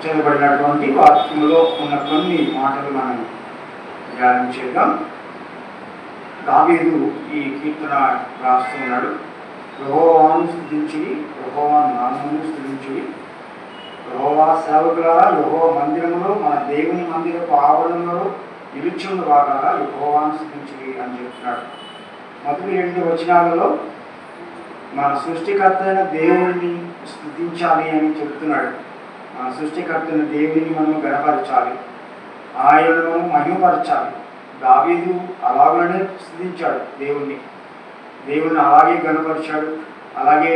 చదవబడినటువంటి వాక్యంలో ఉన్న కొన్ని మాటలు మనం ధ్యానం చేద్దాం. దావీదు ఈ కీర్తన రాస్తున్నాడు. యెహోవాను స్తుతించి, యెహోవా నామమును స్తుతించి, యెహోవా సేవకులారా యెహోవా మందిరములో మన దేవుని మందిరపు ఆవరణలో నిలుచున్న వారారా యెహోవాను స్తుతించి అని చెప్తున్నాడు. మొదటి 2 వచనాలలో మన సృష్టికర్త అయిన దేవుడిని స్తుతించాలి అని చెప్తున్నాడు. మన సృష్టికర్త అయిన దేవుడిని మనం గణపరచాలి, ఆయనను మనం మహిమపరచాలి. దావీదు అలాగనే స్తుతించాడు దేవుణ్ణి అలాగే గణపరిచాడు, అలాగే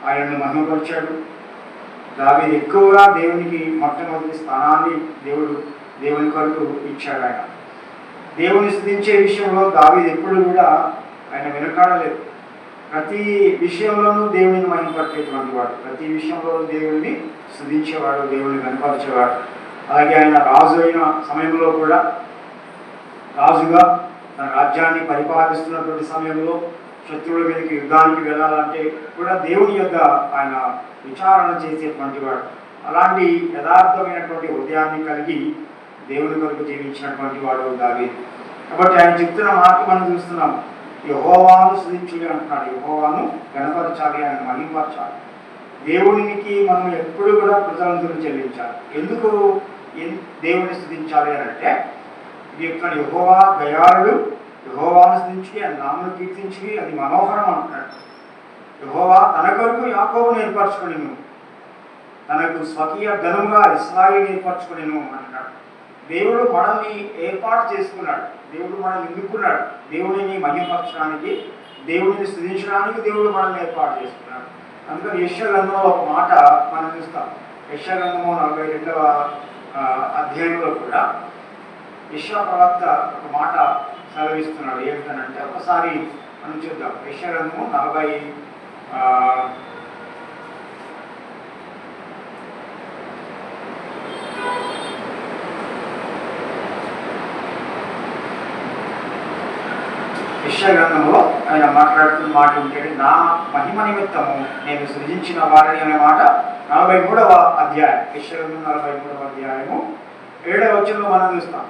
ఆయనను మహిమపరిచాడు. దావీదు ఎక్కువగా దేవునికి మొట్టమొదటి స్థానాన్ని దేవుని కొరకు ఇచ్చాడు. ఆయన దేవుని స్తుతించే విషయంలో దావీదు ఎప్పుడు కూడా ఆయన వెనుకాడలేదు. ప్రతి విషయంలోనూ దేవుని మహిమపరిచేటువంటి వాడు, ప్రతి విషయంలో దేవుడిని స్తుతించేవాడు, దేవుని కనపరిచేవాడు. అలాగే ఆయన రాజు అయిన సమయంలో కూడా, రాజుగా తన రాజ్యాన్ని పరిపాలిస్తున్నటువంటి సమయంలో శత్రువుల మీదకి యుద్ధానికి వెళ్ళాలంటే కూడా దేవుని యొక్క ఆయన విచారణ చేసేటువంటి వాడు. అలాంటి యథార్థమైనటువంటి హృదయాన్ని కలిగి దేవుని కొరకు జీవించినటువంటి వాడు దావీదు. కాబట్టి ఆయన చెప్తున్న మాట మనం చూస్తున్నాం. యెహోవాను స్తుతించుడి అంటున్నాడు. యెహోవాను గణపరచాలి, ఆయన మహిమపరచాలి. దేవునికి మనం ఎప్పుడు కూడా కృతజ్ఞతలు చెల్లించాలి. ఎందుకు దేవుని స్తుతించాలి అని అంటే, ఇది చెప్తున్నాడు, యెహోవా దయాళుడు, యెహోవాను స్తుతించి ఆయన నామమును కీర్తించి అది మనోహరం అంటున్నాడు. యెహోవా తన కొరకు యాకోబును ఏర్పరచుకొనెను, తనకు స్వకీయ ధనముగా ఇశ్రాయేలును ఏర్పరచుకొనెను అంటున్నాడు. దేవుడు మనల్ని ఏర్పాటు చేసుకున్నాడు, దేవుడు మనల్ని ఎన్నుకున్నాడు. దేవుడిని మహిమపరచడానికి, దేవుడిని స్తుతించడానికి దేవుడు మనల్ని ఏర్పాటు చేసుకున్నాడు. అందుకని యెషయా గ్రంథంలో ఒక మాట మనం చూస్తాం. యెషయా గ్రంథము 42వ అధ్యాయంలో కూడా యెషయా ప్రవక్త ఒక మాట సెలవిస్తున్నాడు. ఏంటనంటే, ఒకసారి మనం చూద్దాం. యెషయా గ్రంథము 40 యెషయా గ్రంథంలో ఆయన మాట్లాడుతున్న మాట ఏంటంటే, నా మహిమ నిమిత్తము నేను సృజించిన వారిని అనే మాట 43వ అధ్యాయం. యెషయా గ్రంథం 43వ అధ్యాయము 7వ వచనంలో మనం చూస్తాం.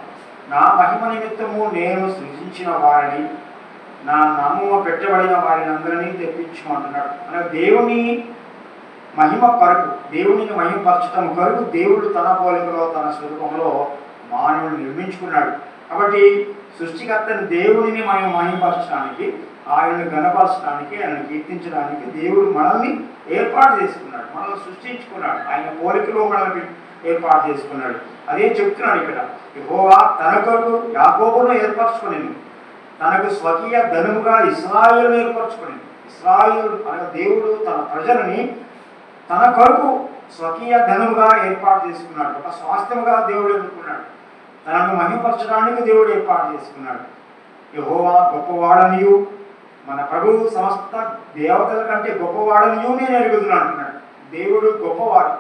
నా మహిమ నిమిత్తము నేను సృజించిన వారిని, నా నామము పెట్టబడిన వారిని అందరినీ తెప్పించమంటున్నాడు. మన దేవుని మహిమ కొరకు, దేవునిని మహిమపరచడం కొరకు దేవుడు తన పోలికలో తన స్వరూపంలో మానవుని నిర్మించుకున్నాడు. కాబట్టి సృష్టికర్తని దేవుడిని మనం మహిమపరచడానికి, ఆయనను గణపరచడానికి, ఆయనను కీర్తించడానికి దేవుడు మనల్ని ఏర్పాటు చేసుకున్నాడు, మనల్ని సృష్టించుకున్నాడు, ఆయన పోలికలో మనల్ని ఏర్పాటు చేసుకున్నాడు. అదే చెప్తున్నాడు ఇక్కడ. యెహోవా తన కొరకు యాకోబును ఏర్పరచుకొనెను, తనకు స్వకీయ ధనముగా ఇశ్రాయేలును ఏర్పరచుకొనెను. ఇశ్రాయేలు అనగా దేవుడు తన ప్రజలని తన కొరకు స్వకీయ ధనముగా ఏర్పాటు చేసుకున్నాడు, ఒక స్వాస్థ్యముగా దేవుడు ఎన్నుకున్నాడు, తనను మహిమపరచడానికి దేవుడు ఏర్పాటు చేసుకున్నాడు. యెహోవా గొప్పవాడనియు, మన ప్రభువు సమస్త దేవతల కంటే గొప్పవాడనియు నేను ఎరుగుతున్నాను అంటున్నాడు. దేవుడు గొప్పవాడు,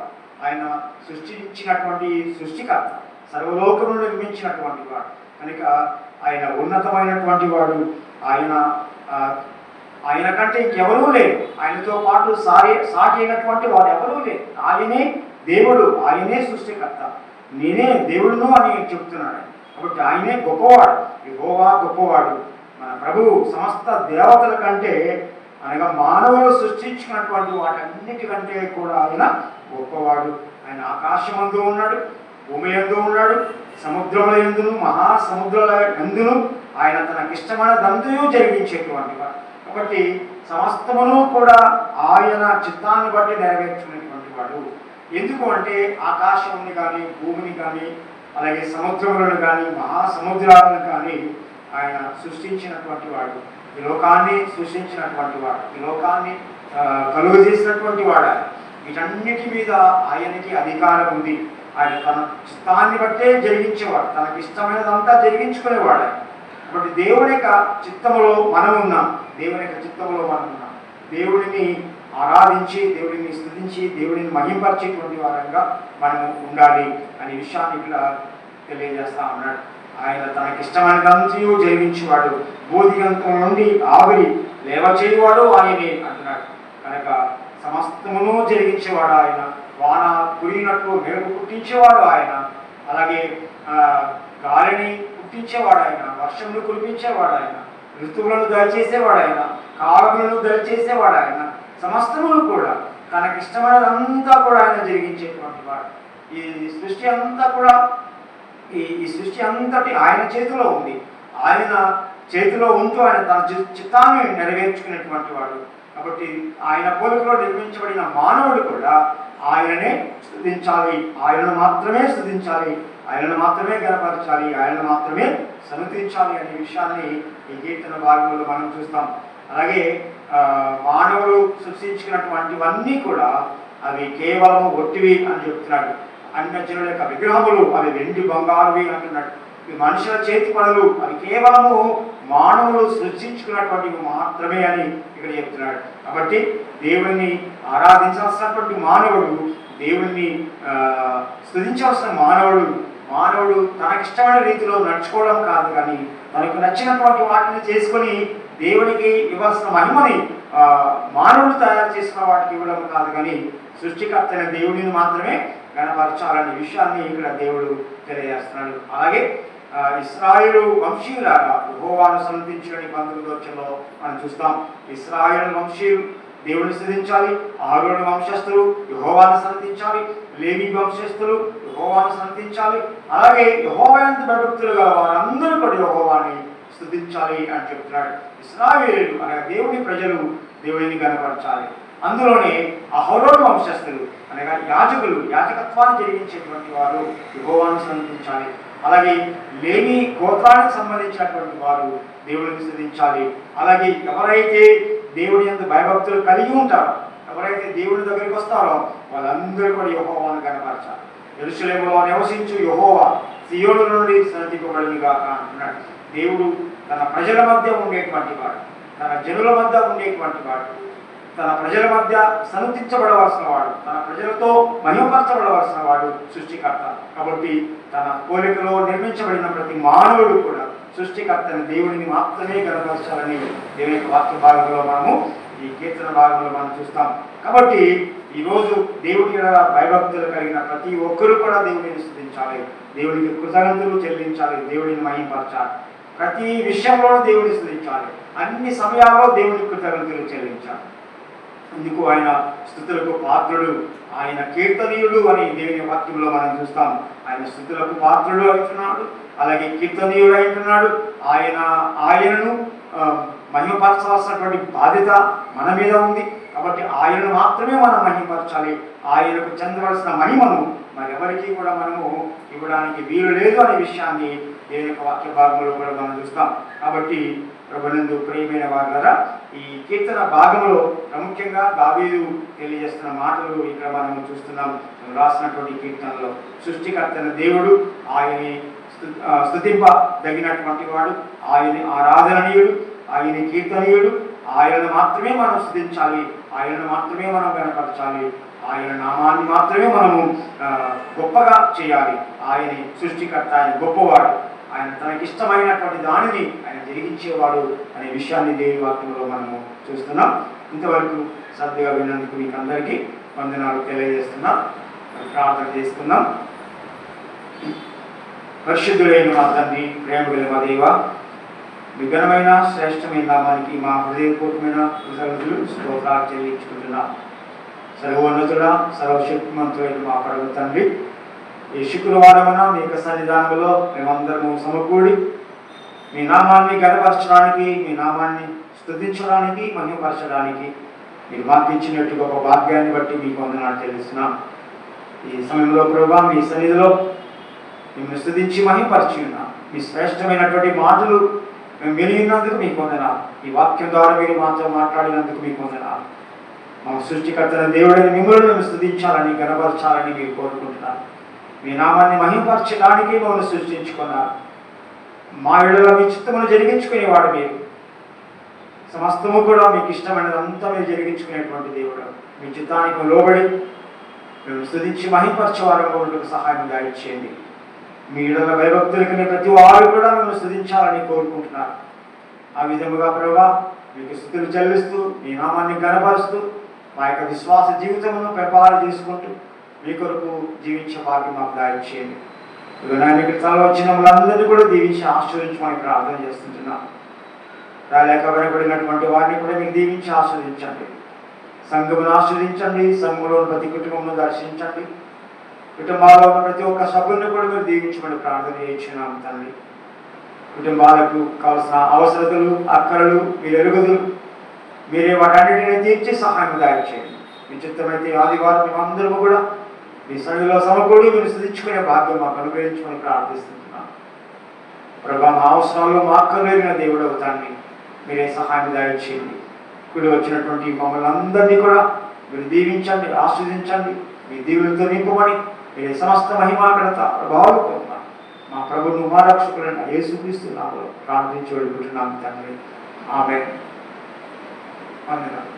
ఆయన సృష్టించినటువంటి సృష్టికర్త, సర్వలోకమును నిర్మించినటువంటి వాడు కనుక ఆయన ఉన్నతమైనటువంటి వాడు. ఆయన కంటే ఇంకెవరూ లేరు, ఆయనతో పాటు సాటి అయినటువంటి వాడు ఎవరూ లేరు. ఆయనే దేవుడు, ఆయనే సృష్టికర్త, నేనే దేవుడును అని చెప్తున్నాడు. కాబట్టి ఆయనే గొప్పవాడు, యెహోవా గొప్పవాడు. మన ప్రభువు సమస్త దేవతల కంటే, అనగా మానవులు సృష్టించినటువంటి వాటన్నిటికంటే కూడా ఆయన గొప్పవాడు. ఆయన ఆకాశమందు ఉన్నాడు, భూమి యందు ఉన్నాడు, సముద్రముల యందును మహాసముద్రాల యందును ఆయన తనకిష్టమైనదంతయు జరిగించేటువంటి వాడు. కాబట్టి సమస్తమును కూడా ఆయన చిత్తాన్ని బట్టి నెరవేర్చుకునేటువంటి వాడు. ఎందుకు అంటే ఆకాశముని కానీ, భూమిని కానీ, అలాగే సముద్రములను కానీ, మహాసముద్రాలను కానీ ఆయన సృష్టించినటువంటి వాడు. ఈ లోకాన్ని సృష్టించినటువంటి వాడు, ఈ లోకాన్ని కలుగు చేసినటువంటి వాడు. వీటన్నిటి మీద ఆయనకి అధికారం ఉంది. ఆయన తన చిత్తాన్ని బట్టే జరిగించేవాడు, తనకి ఇష్టమైనదంతా జరిగించుకునేవాడు. కాబట్టి దేవుని యొక్క చిత్తములో మనం ఉన్నాం, దేవుడిని ఆరాధించి, దేవుడిని స్తుతించి, దేవుడిని మహింపరిచేటువంటి వారంగా మనము ఉండాలి అనే విషయాన్ని ఇక్కడ తెలియజేస్తా ఉన్నాడు. ఆయన తనకిష్టమైనదంతయు జరిగించేవాడు, బోధిగంతం నుండి ఆవిరి లేవ చేయవాడు ఆయనే అంటున్నాడు. కనుక సమస్తమును జరిగించేవాడు ఆయన. వాన కురిగినట్లు మెరుగు పుట్టించేవాడు ఆయన. అలాగే గాలిని పుట్టించేవాడు ఆయన, వర్షమును కురిపించేవాడు ఆయన, ఋతువులను దయచేసేవాడు ఆయన, కాలములను దయచేసేవాడు ఆయన. సమస్తమును కూడా తనకిష్టమైనదంతా కూడా ఆయన జరిగించేటువంటి వాడు. ఈ సృష్టి అంతా కూడా ఈ సృష్టి అంతటి ఆయన చేతిలో ఉంది. ఆయన చేతిలో ఉంటూ ఆయన తన చిత్తాన్ని నెరవేర్చుకునేటువంటి వాడు. కాబట్టి ఆయన పోలికలో నిర్మించబడిన మానవుడు కూడా ఆయననే స్తుతించాలి, ఆయనను మాత్రమే స్తుతించాలి, ఆయనను మాత్రమే గణపరచాలి, ఆయనను మాత్రమే సన్నుతించాలి అనే విషయాన్ని ఈ కీర్తన భాగంలో మనం చూస్తాం. అలాగే మానవుడు సృష్టించుకున్నటువంటివన్నీ కూడా అవి కేవలము ఒట్టివి అని చెప్తున్నాడు. అన్యజనుల యొక్క విగ్రహములు అవి వెండి బంగారువి అంటున్నాడు. ఈ మనుషుల చేతి పనులు అవి కేవలము మానవులు సృష్టించుకున్నటువంటివి మాత్రమే అని ఇక్కడ చెప్తున్నాడు. కాబట్టి దేవుణ్ణి ఆరాధించాల్సినటువంటి మానవుడు, దేవుణ్ణి స్తుతించాల్సిన మానవుడు తనకిష్టమైన రీతిలో నడుచుకోవడం కాదు, కానీ తనకు నచ్చినటువంటి వాటిని చేసుకొని దేవునికి ఇవ్వాల్సిన మహిమని మానవుడు తయారు చేసుకున్న వాటికి ఇవ్వడం కాదు, కానీ సృష్టికర్త అయిన దేవుడిని మాత్రమే గణపరచాలనే విషయాన్ని ఇక్కడ దేవుడు తెలియజేస్తున్నాడు. అలాగే ఇశ్రాయేలు వంశీయులాగా యెహోవాను సన్నిధించని 19వ వచనంలో మనం చూస్తాం. ఇశ్రాయేలు వంశీయులు దేవుని స్తుతించాలి, ఆరోను వంశస్థులు యెహోవాను సన్నిధించాలి, లేవి వంశస్థులు యెహోవాను సన్నిధించాలి. అలాగే యెహోవా యందు భయభక్తులు గల వారందరూ కూడా యెహోవాని స్తుతించాలి అని చెప్తున్నాడు. ఇశ్రాయేలీయులు అనగా దేవుని ప్రజలు దేవుడిని గణపరచాలి. అందులోనే అహరోను వంశస్థులు అనగా యాజకులు, యాజకత్వాన్ని జరిగించేటువంటి వారు యెహోవాను సన్నిధించాలి. అలాగే లేవి గోత్రానికి సంబంధించినటువంటి వారు దేవుడిని స్తుతించాలి. అలాగే ఎవరైతే దేవుడి యందు భయభక్తులు కలిగి ఉంటారో, ఎవరైతే దేవుడి దగ్గరికి వస్తారో వాళ్ళందరూ కూడా యెహోవాను గణపరచాలి. యెరూషలేములో నివసించు యెహోవా సియోను నుండి సన్నిధింపబడునుగాక అంటున్నాడు. దేవుడు తన ప్రజల మధ్య ఉండేటువంటి వాడు, తన జనుల మధ్య ఉండేటువంటి వాడు, తన ప్రజల మధ్య సన్నిధించబడవలసిన వాడు, తన ప్రజలతో మహిమపరచబడవలసిన వాడు సృష్టికర్త. కాబట్టి తన పోలికలో నిర్మించబడిన ప్రతి మానవుడు కూడా సృష్టికర్తని దేవుడిని మాత్రమే గణపరచాలని దేవుని యొక్క వాక్య భాగంలో మనము ఈ కీర్తన భాగంలో మనం చూస్తాం. కాబట్టి ఈరోజు దేవుడి భయభక్తులు కలిగిన ప్రతి ఒక్కరూ కూడా దేవుడిని స్తుతించాలి, దేవుడికి కృతజ్ఞతలు చెల్లించాలి, దేవుడిని మహిమపరచాలి. ప్రతి విషయంలోనూ దేవుడిని స్తుతించాలి, అన్ని సమయాల్లో దేవుడికి కృతజ్ఞతలు చెల్లించాలి. అందుకు ఆయన స్తుతులకు పాత్రుడు, ఆయన కీర్తనీయుడు అని దేవుని వాక్యంలో మనం చూస్తాం. ఆయన స్తుతులకు పాత్రుడు అంటున్నాడు, అలాగే కీర్తనీయుడు అంటున్నాడు. ఆయనను మహిమపరచాల్సినటువంటి బాధ్యత మన మీద ఉంది. కాబట్టి ఆయనను మాత్రమే మనం మహిమపరచాలి. ఆయనకు చెందవలసిన మహిమను మరెవరికి కూడా మనము ఇవ్వడానికి వీలు లేదు అనే విషయాన్ని దేవుని యొక్క వాక్య భాగంలో కూడా మనం చూస్తాం. కాబట్టి ప్రభునందు ప్రియమైన వారులారా, ఈ కీర్తన భాగంలో ప్రాముఖ్యంగా దావీదు తెలియజేస్తున్న మాటలు ఇక్కడ మనం చూస్తున్నాం. రాసినటువంటి కీర్తనలో సృష్టికర్తన దేవుడు, ఆయన్ని స్తుతింపదగినటువంటి వాడు, ఆయన్ని ఆరాధనీయుడు, ఆయన కీర్తనీయుడు. ఆయనను మాత్రమే మనం స్తుతించాలి, ఆయనను మాత్రమే మనం గణపరచాలి, ఆయన నామాన్ని మాత్రమే మనము గొప్పగా చేయాలి. ఆయన సృష్టికర్త, ఆయన గొప్పవాడు, ఆయన తనకిష్టమైనటువంటి దానిని ఆయన జరిగించేవాడు అనే విషయాన్ని దేవుని వాక్యంలో మనము చూస్తున్నాం. ఇంతవరకు శ్రద్ధగా విన్నందుకు మీకు అందరికీ వందనాలు తెలియజేస్తున్నాం. ప్రార్థన చేసుకుందాం. పరిశుద్ధులైన మా తండ్రి, ప్రేమ గల మా దేవ, మీ ఘనమైన శ్రేష్టమైన నామానికి మా హృదయపూర్వకమైన కృతజ్ఞతలు స్తోత్రాలు చెల్లించుకుంటున్నాం. సర్వోన్నతుడా, సర్వశక్తిమంతుడైన మా పరమ తండ్రి, ఈ శుక్రవారమున మీ యొక్క సన్నిధానంలో మేమందరము సమకూడి మీ నామాన్ని గణపరచడానికి, మీ నామాన్ని స్తుతించడానికి, మహిమపరచడానికి మీరు మాకు ఇచ్చినట్టు గొప్ప భాగ్యాన్ని బట్టి మీకు వందనాలు చెల్లిస్తున్నాం. ఈ సమయంలో ప్రభువా, మీ సన్నిధిలో మిమ్మల్ని స్తుతించి మహిమపరిచి ఉన్నాం. మీ శ్రేష్టమైనటువంటి మాటలు మేము వినినందుకు మీకు వందనాలు. ఈ వాక్యం ద్వారా మీరు మాతో మాట్లాడినందుకు మీకు వందనాలు. మా సృష్టికర్తన దేవుడైన మిమ్మల్ని మేము స్తుతించాలని, గణపరచాలని మీరు కోరుకుంటున్నారు. మీ నామాన్ని మహిమపరచడానికి మమ్మల్ని సృష్టించుకున్నారు. మా ఇళ్ళలో మీ చిత్తమును జరిగించుకునేవాడు మీరు. సమస్తము కూడా మీకు ఇష్టమైనదంతా మీరు జరిగించుకునేటువంటి దేవుడు. మీ చిత్తానికి లోబడి మేము స్తుతించి మహిమపరచేవారంగా ఉండటకు సహాయంగా ఇచ్చేయండి. మీ ఇళ్ళలో భయభక్తులకి ప్రతి వారు కూడా మేము స్తుతించాలని కోరుకుంటున్నారు. ఆ విధముగా ప్రభువా, మీకు స్తుతులు చెల్లిస్తూ, మీ నామాన్ని గణపరుస్తూ, మా యొక్క విశ్వాస జీవితమును పెంపాలు చేసుకుంటూ మీ కొరకు జీవించే భాగ్యం మాకు దయచేయండి. వినాయకుడి తల వచ్చిన వాళ్ళందరినీ కూడా దీవించి ఆశీర్వదించమని ప్రార్థన చేస్తుంటున్నాం. రాలేక వెనబడినటువంటి వారిని కూడా మీరు దీవించి ఆశీర్వదించండి. సంఘమును ఆశీర్వదించండి. సంఘంలో ప్రతి కుటుంబమును దర్శించండి. కుటుంబాల్లో ఉన్న ప్రతి ఒక్క సభ్యుని కూడా మీరు దీవించమని ప్రార్థన చేయించున్నాం తండ్రి. కుటుంబాలకు కావాల్సిన అవసరతలు, అక్కరలు మీరు ఎరుగుదులు. మీరే వాటన్నిటిని తీర్చి సహాయం దయచేయండి. మీ చిత్తమైతే ఆదివారం మేమందరము కూడా మీ సన్నిధిలో సమకూడి మీరు స్థుతించుకునే భాగ్యం మాకు అనుగ్రహించమని ప్రార్థిస్తున్నాం. ప్రభా, మా అవసరాల్లో మా అక్కర్లేని దేవుడు అవుతాన్ని మీరే సహాయం దయచేయండి. ఇప్పుడు వచ్చినటువంటి మమ్మల్ని అందరినీ కూడా మీరు దీవించండి, ఆస్వాదించండి. మీ దీవులతో నింపమని మీరే సమస్త మహిమా ఘనత ప్రభావాలు పొందాం. మా ప్రభువును మా రక్షకులైన యేసుక్రీస్తు నామములో ప్రార్థించి వేడుకుంటున్నాం తండ్రి. ఆమేన్. వందనాలు.